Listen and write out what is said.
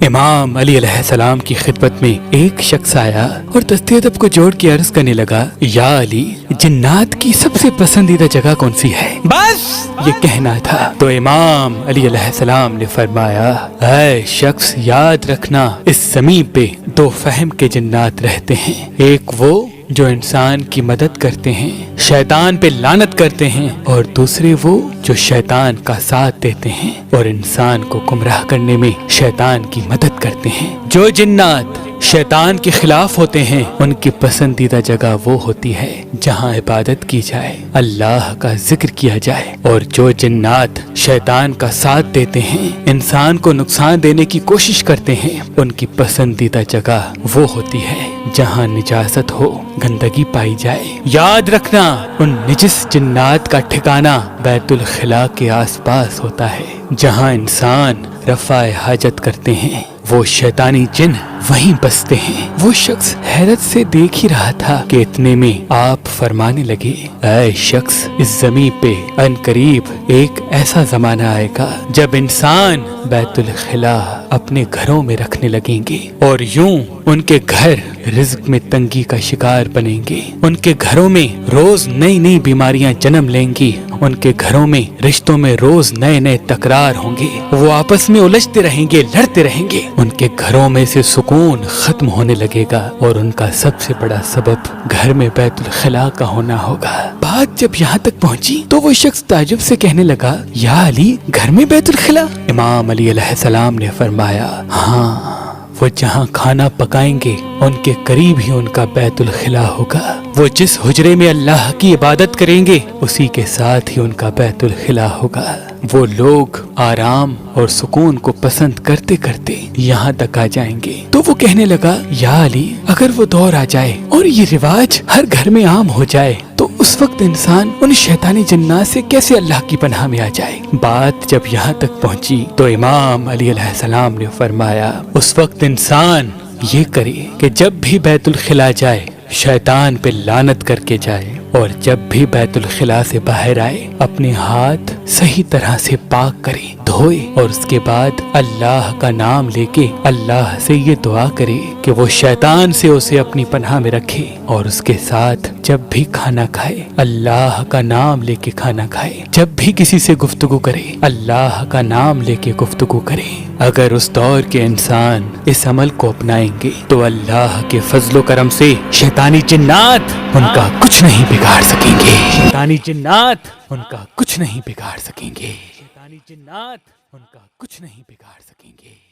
امام علی علیہ السلام کی خدمت میں ایک شخص آیا اور دست ادب کو جوڑ کے عرض کرنے لگا، یا علی، جنات کی سب سے پسندیدہ جگہ کون سی ہے؟ بس یہ کہنا تھا تو امام علی علیہ السلام نے فرمایا، اے شخص، یاد رکھنا اس زمین پہ دو فہم کے جنات رہتے ہیں، ایک وہ جو انسان کی مدد کرتے ہیں، شیطان پہ لعنت کرتے ہیں، اور دوسرے وہ جو شیطان کا ساتھ دیتے ہیں اور انسان کو گمراہ کرنے میں شیطان کی مدد کرتے ہیں۔ جو جنات شیطان کے خلاف ہوتے ہیں ان کی پسندیدہ جگہ وہ ہوتی ہے جہاں عبادت کی جائے، اللہ کا ذکر کیا جائے، اور جو جنات شیطان کا ساتھ دیتے ہیں، انسان کو نقصان دینے کی کوشش کرتے ہیں، ان کی پسندیدہ جگہ وہ ہوتی ہے جہاں نجاست ہو، گندگی پائی جائے۔ یاد رکھنا، ان نجس جنات کا ٹھکانہ بیت الخلاء کے آس پاس ہوتا ہے، جہاں انسان رفع حاجت کرتے ہیں، وہ شیطانی جن وہیں بستے ہیں۔ وہ شخص حیرت سے دیکھ ہی رہا تھا کہ اتنے میں آپ فرمانے لگے، اے شخص، اس زمین پہ ان قریب ایک ایسا زمانہ آئے گا جب انسان بیت الخلاء اپنے گھروں میں رکھنے لگیں گے، اور یوں ان کے گھر رزق میں تنگی کا شکار بنیں گے، ان کے گھروں میں روز نئی نئی بیماریاں جنم لیں گی، ان کے گھروں میں رشتوں میں روز نئے نئے تکرار ہوں گے، وہ آپس میں الجھتے رہیں گے، لڑتے رہیں گے، ان کے گھروں میں سے سکون ختم ہونے لگے گا، اور ان کا سب سے بڑا سبب گھر میں بیت الخلاء کا ہونا ہوگا۔ بات جب یہاں تک پہنچی تو وہ شخص تعجب سے کہنے لگا، یا علی، گھر میں بیت الخلاء؟ امام علی علیہ السلام نے فرمایا، ہاں، وہ جہاں کھانا پکائیں گے ان کے قریب ہی ان کا بیت الخلاء ہوگا، وہ جس حجرے میں اللہ کی عبادت کریں گے اسی کے ساتھ ہی ان کا بیت الخلاء ہوگا۔ وہ لوگ آرام اور سکون کو پسند کرتے کرتے یہاں تک آ جائیں گے۔ تو وہ کہنے لگا، یا علی، اگر وہ دور آ جائے اور یہ رواج ہر گھر میں عام ہو جائے تو اس وقت انسان ان شیطانی جنات سے کیسے اللہ کی پناہ میں آ جائے؟ بات جب یہاں تک پہنچی تو امام علی علیہ السلام نے فرمایا، اس وقت انسان یہ کرے کہ جب بھی بیت الخلاء جائے شیطان پہ لعنت کر کے جائے، اور جب بھی بیت الخلاء سے باہر آئے اپنے ہاتھ صحیح طرح سے پاک کرے، دھوئے، اور اس کے بعد اللہ کا نام لے کے اللہ سے یہ دعا کرے کہ وہ شیطان سے اسے اپنی پناہ میں رکھے، اور اس کے ساتھ جب بھی کھانا کھائے اللہ کا نام لے کے کھانا کھائے، جب بھی کسی سے گفتگو کرے اللہ کا نام لے کے گفتگو کرے۔ اگر اس دور کے انسان اس عمل کو اپنائیں گے تو اللہ کے فضل و کرم سے شیطانی جنات ان کا کچھ نہیں بگاڑ سکیں گے، شیطانی جنات ان کا کچھ نہیں بگاڑ سکیں گے، شیطانی جنات ان کا کچھ نہیں بگاڑ سکیں گے۔